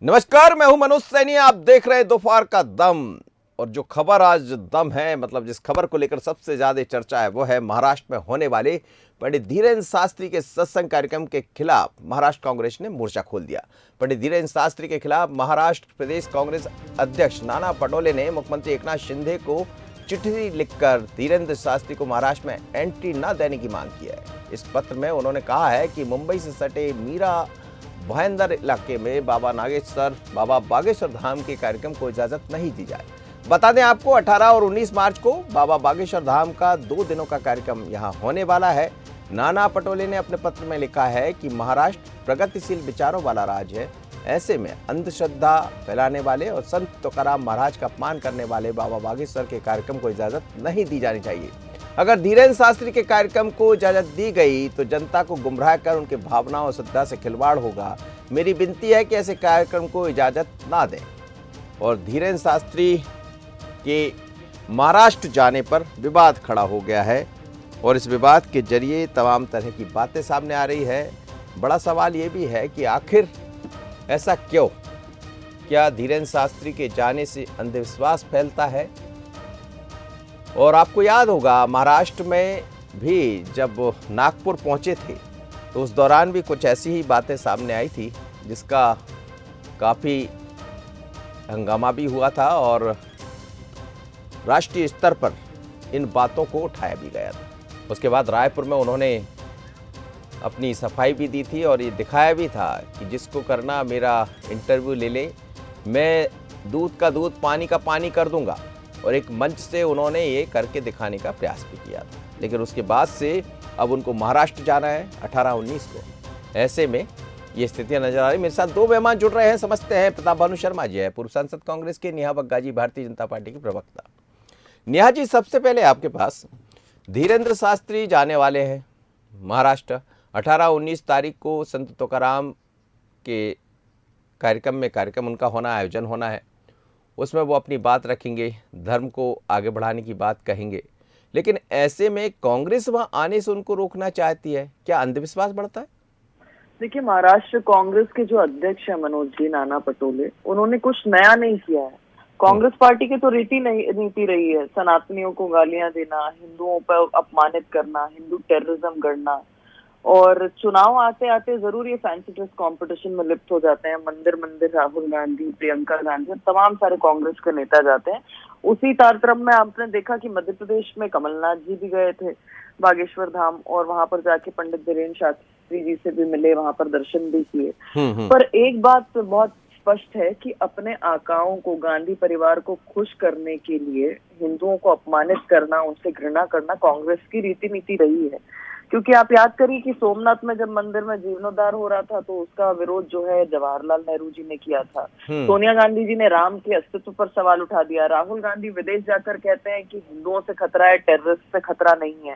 नमस्कार, मैं हूं मनोज सैनी। आप देख रहे हैं दोपहर का दम। और जो खबर आज दम है, मतलब जिस खबर को लेकर सबसे ज्यादा चर्चा है, वो है महाराष्ट्र में होने वाले पंडित धीरेन्द्र शास्त्री के सत्संग कार्यक्रम के खिलाफ महाराष्ट्र कांग्रेस ने मोर्चा खोल दिया। पंडित धीरेन्द्र शास्त्री के खिलाफ महाराष्ट्र प्रदेश कांग्रेस अध्यक्ष नाना पटोले ने मुख्यमंत्री एकनाथ शिंदे को चिट्ठी लिखकर धीरेन्द्र शास्त्री को महाराष्ट्र में एंट्री न देने की मांग की है। इस पत्र में उन्होंने कहा है कि मुंबई से सटे मीरा भाईंदर इलाके में बाबा बागेश्वर धाम के कार्यक्रम को इजाजत नहीं दी जाए। बता दें आपको, 18 और 19 मार्च को बाबा बागेश्वर धाम का 2 दिनों का कार्यक्रम यहां होने वाला है। नाना पटोले ने अपने पत्र में लिखा है कि महाराष्ट्र प्रगतिशील विचारों वाला राज्य है। ऐसे में अंधश्रद्धा फैलाने वाले और संत तुकाराम महाराज का अपमान करने वाले बाबा बागेश्वर के कार्यक्रम को इजाजत नहीं दी जानी चाहिए। अगर धीरेन्द्र शास्त्री के कार्यक्रम को इजाजत दी गई तो जनता को गुमराह कर उनके भावनाओं और श्रद्धा से खिलवाड़ होगा। मेरी विनती है कि ऐसे कार्यक्रम को इजाजत ना दें। और धीरेन्द्र शास्त्री के महाराष्ट्र जाने पर विवाद खड़ा हो गया है और इस विवाद के जरिए तमाम तरह की बातें सामने आ रही है। बड़ा सवाल ये भी है कि आखिर ऐसा क्यों? क्या धीरेन्द्र शास्त्री के जाने से अंधविश्वास फैलता है? और आपको याद होगा, महाराष्ट्र में भी जब नागपुर पहुंचे थे तो उस दौरान भी कुछ ऐसी ही बातें सामने आई थी, जिसका काफ़ी हंगामा भी हुआ था और राष्ट्रीय स्तर पर इन बातों को उठाया भी गया था। उसके बाद रायपुर में उन्होंने अपनी सफाई भी दी थी और ये दिखाया भी था कि जिसको करना मेरा इंटरव्यू ले ले, मैं दूध का दूध पानी का पानी कर दूंगा। और एक मंच से उन्होंने ये करके दिखाने का प्रयास भी किया था। लेकिन उसके बाद से अब उनको महाराष्ट्र जाना है 18-19 को। ऐसे में ये स्थितियां नजर आ रही। मेरे साथ 2 मेहमान जुड़ रहे हैं, समझते हैं। प्रताप भानु शर्मा जी है, पूर्व सांसद कांग्रेस के। नेहा बग्गा जी, भारतीय जनता पार्टी के प्रवक्ता। नेहा जी, सबसे पहले आपके पास, धीरेन्द्र शास्त्री जाने वाले हैं महाराष्ट्र। 18-19 तारीख को संत तुकाराम के कार्यक्रम उनका होना, आयोजन होना है। उसमें वो अपनी बात रखेंगे, धर्म को आगे बढ़ाने की बात कहेंगे। लेकिन ऐसे में कांग्रेस वहां आने से उनको रोकना चाहती है। क्या अंधविश्वास बढ़ता है? देखिए, महाराष्ट्र कांग्रेस के जो अध्यक्ष है मनोज जी, नाना पटोले, उन्होंने कुछ नया नहीं किया है। कांग्रेस पार्टी की तो नीति रही है सनातनियों को गालियां देना, हिंदुओं पर अपमानित करना, हिंदू टेररिज्म करना। और चुनाव आते आते जरूर ये फैंसी ड्रेस कंपटीशन में लिप्त हो जाते हैं। मंदिर मंदिर राहुल गांधी, प्रियंका गांधी, तमाम सारे कांग्रेस के नेता जाते हैं। उसी तारतम्य में आपने देखा कि मध्य प्रदेश में कमलनाथ जी भी गए थे बागेश्वर धाम और वहां पर जाके पंडित धीरेन्द्र शास्त्री जी से भी मिले, वहां पर दर्शन भी किए। पर एक बात बहुत स्पष्ट है कि अपने आकाओं को, गांधी परिवार को खुश करने के लिए हिंदुओं को अपमानित करना, उनसे घृणा करना कांग्रेस की रीति नीति रही है। क्योंकि आप याद करिए कि सोमनाथ में जब मंदिर में जीर्णोद्धार हो रहा था तो उसका विरोध जो है जवाहरलाल नेहरू जी ने किया था। सोनिया गांधी जी ने राम के अस्तित्व पर सवाल उठा दिया। राहुल गांधी विदेश जाकर कहते हैं कि हिंदुओं से खतरा है, टेररिस्ट से खतरा नहीं है।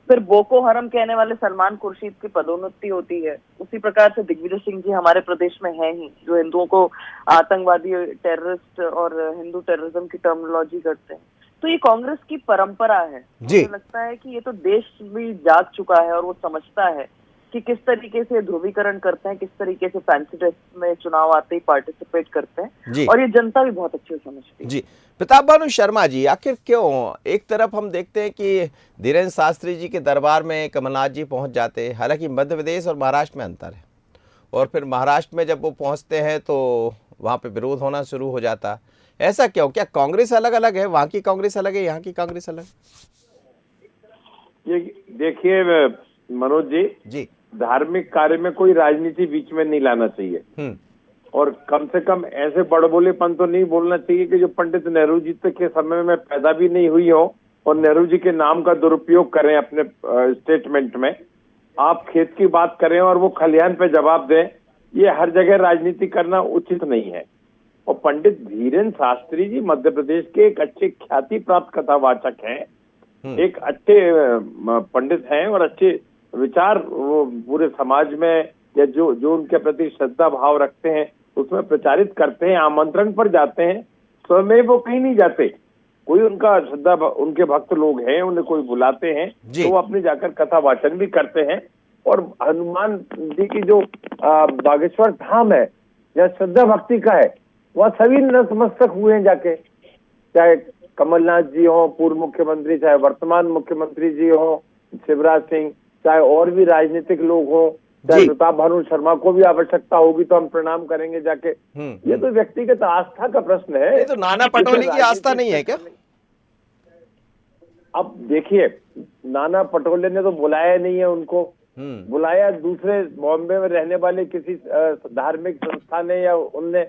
फिर बोको हरम कहने वाले सलमान खुर्शीद की पदोन्नति होती है। उसी प्रकार से दिग्विजय सिंह जी हमारे प्रदेश में है ही, जो हिंदुओं को आतंकवादी, टेररिस्ट और हिंदू टेररिज्म की टर्मिनोलॉजी करते हैं। तो ये कांग्रेस की परंपरा है। मुझे लगता है कि ये तो देश भी जाग चुका है और वो समझता है कि किस तरीके से ध्रुवीकरण करते हैं, किस तरीके से फैंसी ड्रेस में चुनाव आते ही पार्टिसिपेट करते हैं। और ये जनता भी बहुत अच्छे से समझती है। जी, प्रताप भानु शर्मा जी, आखिर क्यों? एक तरफ हम देखते हैं कि धीरेन्द्र शास्त्री जी के दरबार में कमलनाथ जी पहुंच जाते हैं। हालांकि मध्य प्रदेश और महाराष्ट्र में अंतर है। और फिर महाराष्ट्र में जब वो पहुंचते हैं तो वहां पे विरोध होना शुरू हो जाता। ऐसा क्यों? क्या कांग्रेस अलग अलग है? वहां की कांग्रेस अलग है, यहाँ की कांग्रेस अलग? ये देखिए मनोज जी, धार्मिक कार्य में कोई राजनीति बीच में नहीं लाना चाहिए। और कम से कम ऐसे बड़बोलेपन तो नहीं बोलना चाहिए कि जो पंडित नेहरू जी के समय में पैदा भी नहीं हुई हो और नेहरू जी के नाम का दुरुपयोग करें अपने स्टेटमेंट में। आप खेत की बात करें और वो खलिहान पे जवाब दें, ये हर जगह राजनीति करना उचित नहीं है। और पंडित धीरेन्द्र शास्त्री जी मध्य प्रदेश के एक अच्छे ख्याति प्राप्त कथावाचक हैं, एक अच्छे पंडित हैं और अच्छे विचार वो पूरे समाज में या जो उनके प्रति श्रद्धा भाव रखते हैं उसमें प्रचारित करते हैं। आमंत्रण पर जाते हैं, स्वयं वो कहीं नहीं जाते। कोई उनका श्रद्धा, उनके भक्त लोग हैं, उन्हें कोई बुलाते हैं तो वो अपने जाकर कथा वाचन भी करते हैं। और हनुमान जी की जो बागेश्वर धाम है जहाँ श्रद्धा भक्ति का है वहाँ सभी नतमस्तक हुए हैं जाके, चाहे कमलनाथ जी हो पूर्व मुख्यमंत्री, चाहे वर्तमान मुख्यमंत्री जी हो शिवराज सिंह, चाहे और भी राजनीतिक लोग हो, चाहे प्रताप भानु शर्मा को भी आवश्यकता होगी तो हम प्रणाम करेंगे जाके। ये तो व्यक्तिगत आस्था का प्रश्न है। ये तो नाना पटोले की आस्था नहीं है क्या? अब देखिए, नाना पटोले ने तो बुलाया नहीं है उनको, बुलाया दूसरे बॉम्बे में रहने वाले किसी धार्मिक संस्था ने, या उनने।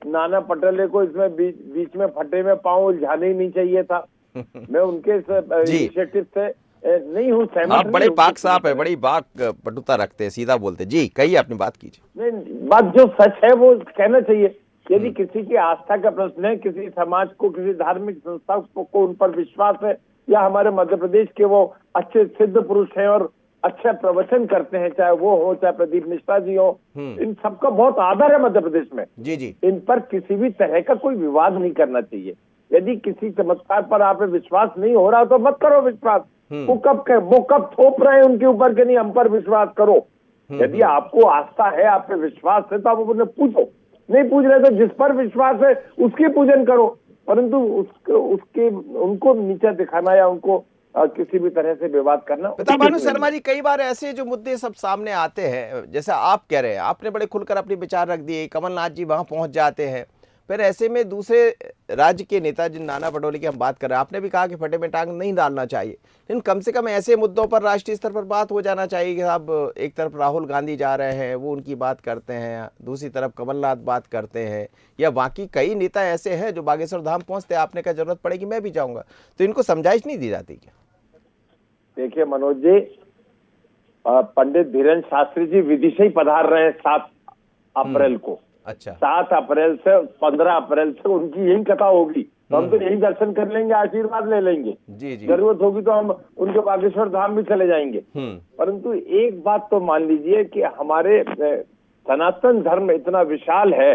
नाना पटोले को इसमें बीच में फटे में पांव उलझाना ही नहीं चाहिए था। मैं उनके इनिशिएटिव से नहीं हूँ सहमत। आप बड़े पाक साहब है, बड़ी बात पटुता रखते हैं, सीधा बोलते। जी कहिए, अपनी बात कीजिए। नहीं, बात जो सच है वो कहना चाहिए। यदि किसी की आस्था का प्रश्न है, किसी समाज को, किसी धार्मिक संस्था को उन पर विश्वास है, या हमारे मध्य प्रदेश के वो अच्छे सिद्ध पुरुष हैं और अच्छा प्रवचन करते हैं, चाहे वो हो चाहे प्रदीप मिश्रा जी हो, इन सबका बहुत आदर है मध्य प्रदेश में। जी जी। इन पर किसी भी तरह का कोई विवाद नहीं करना चाहिए। यदि किसी चमत्कार पर आप विश्वास नहीं हो रहा तो मत करो विश्वास। वो कब थोप रहे हैं उनके ऊपर कि नहीं हम पर विश्वास करो। यदि आपको आस्था है, आप पे विश्वास है, तो आप उन्हें पूछो। नहीं पूछ रहे तो जिस पर विश्वास है उसकी पूजन करो, परंतु उसके उनको नीचा दिखाना या उनको किसी भी तरह से विवाद करना। प्रताप भानु शर्मा जी, कई बार ऐसे जो मुद्दे सब सामने आते हैं, जैसे आप कह रहे हैं, आपने बड़े खुलकर अपने विचार रख दिए, कमलनाथ जी वहां पहुंच जाते हैं, फिर ऐसे में दूसरे राज्य के नेता जिन नाना पटोले की हम बात कर रहे हैं, आपने भी कहा कि फटे में टांग नहीं डालना चाहिए, लेकिन कम से कम ऐसे मुद्दों पर राष्ट्रीय स्तर पर बात हो जाना चाहिए कि साहब एक तरफ राहुल गांधी जा रहे हैं, वो उनकी बात करते हैं, दूसरी तरफ कमलनाथ बात करते हैं, या बाकी कई नेता ऐसे हैं जो बागेश्वर धाम पहुंचते हैं, आपने कहा जरूरत पड़ेगी मैं भी जाऊंगा, तो इनको समझाइश नहीं दी जाती क्या? देखिए मनोज जी, पंडित धीरेन्द्र शास्त्री जी विदिशा ही पधार रहे हैं 7 अप्रैल को। अच्छा, 7 अप्रैल से 15 अप्रैल से उनकी यही कथा होगी, तो हम तो यही दर्शन कर लेंगे, आशीर्वाद ले लेंगे। जी जी। जरूरत होगी तो हम उनके बागेश्वर धाम भी चले जाएंगे। परंतु एक बात तो मान लीजिए कि हमारे सनातन धर्म इतना विशाल है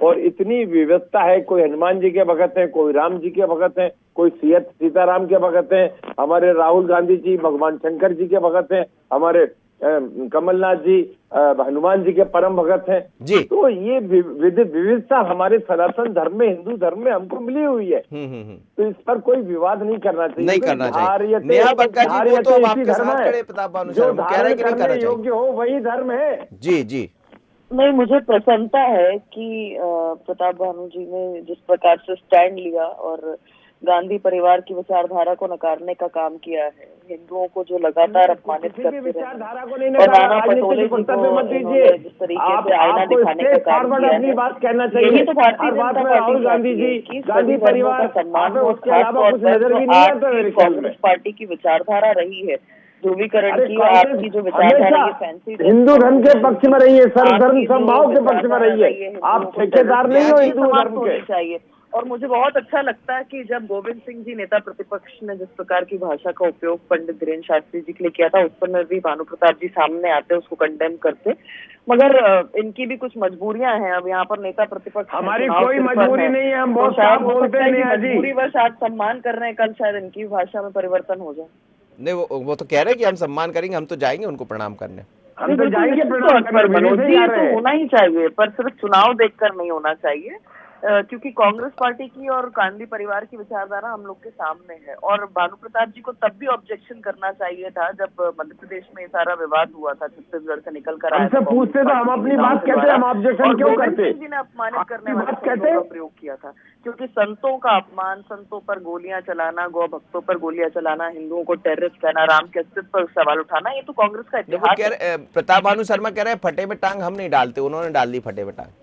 और इतनी विविधता है। कोई हनुमान जी के भगत हैं, कोई राम जी के भगत हैं, कोई सीताराम के भगत हैं, हमारे राहुल गांधी जी भगवान शंकर जी के भगत हैं, हमारे कमलनाथ जी हनुमान जी के परम भगत हैं जी। तो ये विविधता हमारे सनातन धर्म में, हिंदू धर्म में हमको मिली हुई है। तो इस पर कोई विवाद नहीं करना चाहिए। नहीं करना चाहिए। नेहा बग्गा जी, वो तो आपके साथ खड़े प्रताप भानु शर्मा कह रहे हैं कि नहीं करना योग्य हो वही धर्म है। जी जी। नहीं, मुझे प्रसन्नता है कि प्रताप भानु जी ने जिस प्रकार से स्टैंड लिया और गांधी परिवार की विचारधारा को नकारने का काम किया है, हिंदुओं को जो लगातार अपमानित करते रहे, और नाना पटोले जी को जिस तरीके से आईना दिखाने का काम किया है, यही तो भारतीय जनता पार्टी की गांधी परिवार का सम्मान हो, खासतौर पर कांग्रेस पार्टी की विचारधारा रही है ध्रुवीकरण की। आपकी जो विचारधारा ये फैंसी हिंदू धर्म के पक्ष में रही है, सर्वधर्म समभाव के पक्ष में रही है। आप ठेकेदार नहीं हो हिंदू धर्म के। चाहिए। और मुझे बहुत अच्छा लगता है कि जब गोविंद सिंह जी नेता प्रतिपक्ष ने जिस प्रकार की भाषा का उपयोग पंडित धीरेन्द्र शास्त्री जी के लिए किया था, उस पर भी भानु प्रताप जी सामने आते, उसको कंडेम करते। मगर इनकी भी कुछ मजबूरियां हैं। अब यहाँ पर नेता प्रतिपक्ष, हमारी कोई मजबूरी नहीं है, हम बहुत साफ बोलते हैं। मजबूरी बस आज सम्मान कर रहे हैं, कल शायद इनकी भाषा में परिवर्तन हो जाए। नहीं, वो तो कह रहे हैं कि हम सम्मान करेंगे, हम तो जाएंगे उनको प्रणाम करने, हम तो जाएंगे प्रणाम करने। तो होना ही चाहिए, पर सिर्फ चुनाव देखकर नहीं होना चाहिए, क्योंकि कांग्रेस पार्टी की और गांधी परिवार की विचारधारा हम लोग के सामने है। और भानु प्रताप जी को तब भी ऑब्जेक्शन करना चाहिए था जब मध्य प्रदेश में ये सारा विवाद हुआ था, छत्तीसगढ़ से निकल कर आया। पूछते तो हम अपनी बात कहते, हम ऑब्जेक्शन क्यों करते? जी ने अपमानित करने वाले शब्दों का प्रयोग किया था, क्योंकि संतों का अपमान, संतों पर गोलियां चलाना, गौ भक्तों पर गोलियां चलाना, हिंदुओं को टेररिस्ट कहना, राम के अस्तित्व पर सवाल उठाना, ये तो कांग्रेस का इतिहास है। प्रताप भानु शर्मा कह रहे हैं फटे में टांग हम नहीं डालते, उन्होंने डाल दी फटे में टांग।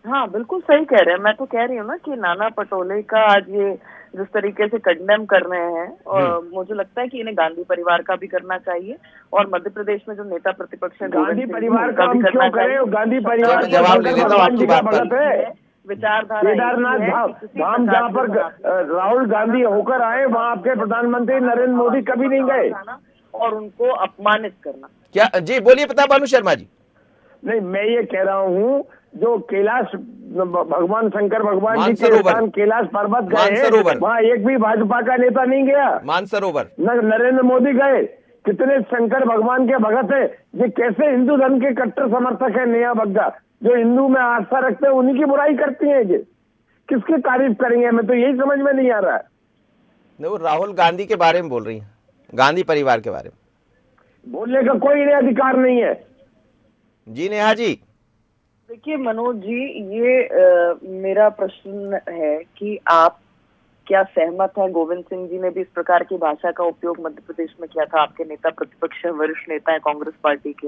हाँ, बिल्कुल सही कह रहे हैं। मैं तो कह रही हूँ ना कि नाना पटोले का आज ये जिस तरीके से कंडेम कर रहे हैं, और मुझे लगता है कि इन्हें गांधी परिवार का भी करना चाहिए, और मध्य प्रदेश में जो नेता प्रतिपक्ष है गांधी परिवार का भी करना चाहिए। गांधी परिवार जवाब ले लेता हूं आपकी बात पर। विचारधारा केदारनाथ धाम जहाँ पर राहुल गांधी होकर आए, वहाँ आपके प्रधानमंत्री नरेंद्र मोदी कभी नहीं गए, और उनको अपमानित करना। क्या जी, बोलिए प्रताप भानु शर्मा जी। नहीं, मैं ये कह रहा हूँ जो कैलाश भगवान शंकर भगवान जी के स्थान कैलाश पर्वत गए, वहाँ एक भी भाजपा का नेता नहीं गया। मानसरोवर न नरेंद्र मोदी गए। कितने शंकर भगवान के भगत है, ये कैसे हिंदू धर्म के कट्टर समर्थक है नेहा बग्गा, जो हिंदू में आस्था रखते हैं उन्हीं की बुराई करती हैं। ये किसकी तारीफ करेंगे, हमें तो यही समझ में नहीं आ रहा है। वो राहुल गांधी के बारे में बोल रही हैं, गांधी परिवार के बारे में बोलने का कोई इन्हें अधिकार नहीं है। जी नेहा जी। देखिए मनोज जी, ये मेरा प्रश्न है कि आप क्या सहमत हैं? गोविंद सिंह जी ने भी इस प्रकार की भाषा का उपयोग मध्य प्रदेश में किया था। आपके नेता प्रतिपक्ष हैं, वरिष्ठ नेता है कांग्रेस पार्टी के,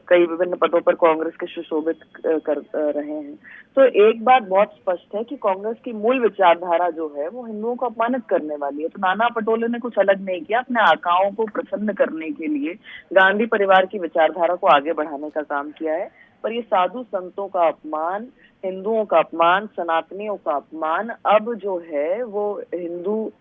कई विभिन्न पदों पर कांग्रेस के सुशोभित कर रहे हैं। तो एक बात बहुत स्पष्ट है कि कांग्रेस की मूल विचारधारा जो है वो हिंदुओं को अपमानित करने वाली है। तो नाना पटोले ने कुछ अलग नहीं किया, अपने आकाओं को प्रसन्न करने के लिए गांधी परिवार की विचारधारा को आगे बढ़ाने का काम किया है। पर ये साधु संतों का अपमान, हिंदुओं का अपमान, सनातनियों का अपमान अब जो है वो हिंदू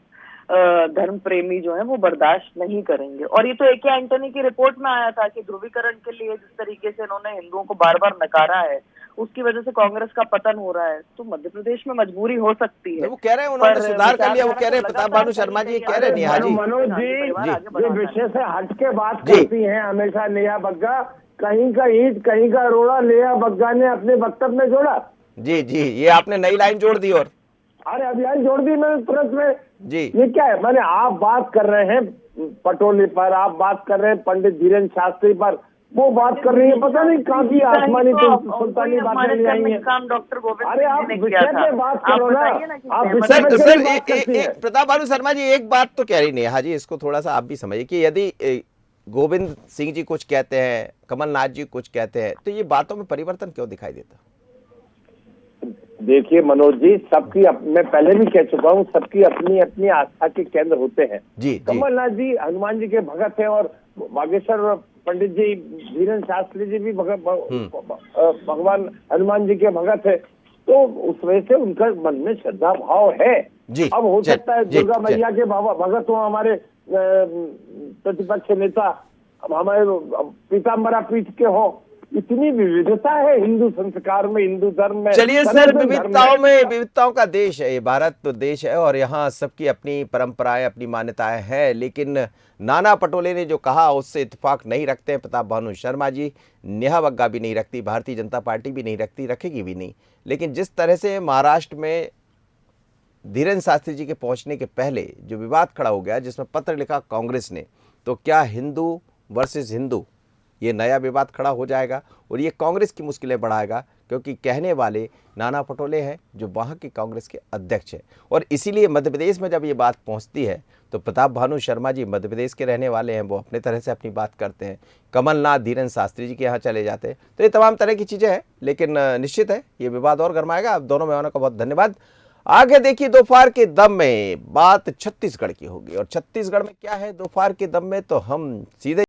धर्म प्रेमी जो है वो बर्दाश्त नहीं करेंगे। और ये तो ए के एंटनी की रिपोर्ट में आया था कि ध्रुवीकरण के लिए जिस तरीके से इन्होंने हिंदुओं को बार बार नकारा है, उसकी वजह से कांग्रेस का पतन हो रहा है। तो मध्य प्रदेश में मजबूरी हो सकती है। वो कह रहे हैं उन्होंने सुधार कर लिया, वो कह रहे हैं प्रताप भानु शर्मा जी कह रहे हैं। नेहा जी, मनोज जी ये विषय से हट के बात करती हैं हमेशा नेहा बग्गा। कहीं का ईंट कहीं का रोड़ा नेहा बग्गा ने अपने वक्तव्य में जोड़ा। जी जी, ये आपने नई लाइन जोड़ दी। और अरे अभियान जोड़ दी मैंने तुरंत में जी। ये क्या है? मैंने आप बात कर रहे हैं पटोले पर, आप बात कर रहे हैं पंडित धीरेन्द्र शास्त्री पर, वो बात कर रही है पता नहीं कहाँ की आसमानी सुल्तानी बातें ले आई हैं। डॉक्टर गोविंद अरे आप विषय पे बात करो ना, आप विषय सर पे सर क्यों बात करती हैं? प्रताप भानु शर्मा जी एक बात तो कह रही नेहा जी, इसको थोड़ा सा आप भी समझिए कि यदि गोविंद सिंह जी कुछ कहते हैं, कमलनाथ जी कुछ कहते हैं, तो ये बातों में परिवर्तन क्यों दिखाई देता? देखिए मनोज जी, सबकी मैं पहले भी कह चुका हूँ, सबकी अपनी अपनी आस्था के केंद्र होते हैं। जी कमलनाथ जी हनुमान जी के भगत हैं और बागेश्वर पंडित जी धीरेन्द्र शास्त्री जी भी भगवान हनुमान जी के भगत है। तो उस वजह से उनका मन में श्रद्धा भाव है। अब हो सकता है दुर्गा मैया के भगत हो हमारे प्रतिपक्ष नेता, हमारे पीताम्बरा पीठ के हो। इतनी विविधता है हिंदू संस्कार में, हिंदू धर्म में। चलिए सर, विविधताओं का देश है ये भारत, तो देश है और यहाँ सबकी अपनी परंपराएं, अपनी मान्यताएं हैं। लेकिन नाना पटोले ने जो कहा उससे इत्तेफाक नहीं रखते हैं प्रताप भानु शर्मा जी, नेहा बग्गा भी नहीं रखती, भारतीय जनता पार्टी भी नहीं रखती, रखेगी भी नहीं। लेकिन जिस तरह से महाराष्ट्र में धीरेन्द्र शास्त्री जी के पहुंचने के पहले जो विवाद खड़ा हो गया, जिसमें पत्र लिखा कांग्रेस ने, तो क्या हिंदू वर्सेस हिंदू ये नया विवाद खड़ा हो जाएगा और ये कांग्रेस की मुश्किलें बढ़ाएगा, क्योंकि कहने वाले नाना पटोले हैं जो वहाँ के कांग्रेस के अध्यक्ष हैं। और इसीलिए मध्य प्रदेश में जब ये बात पहुँचती है तो प्रताप भानु शर्मा जी मध्य प्रदेश के रहने वाले हैं, वो अपने तरह से अपनी बात करते हैं, कमलनाथ धीरेन्द्र शास्त्री जी के यहाँ चले जाते हैं। तो ये तमाम तरह की चीज़ें हैं, लेकिन निश्चित है ये विवाद और गर्माएगा। आप दोनों मेहमानों का बहुत धन्यवाद। आगे देखिए दोपहर के दम में बात छत्तीसगढ़ की होगी, और छत्तीसगढ़ में क्या है दोपहर के दम में, तो हम सीधे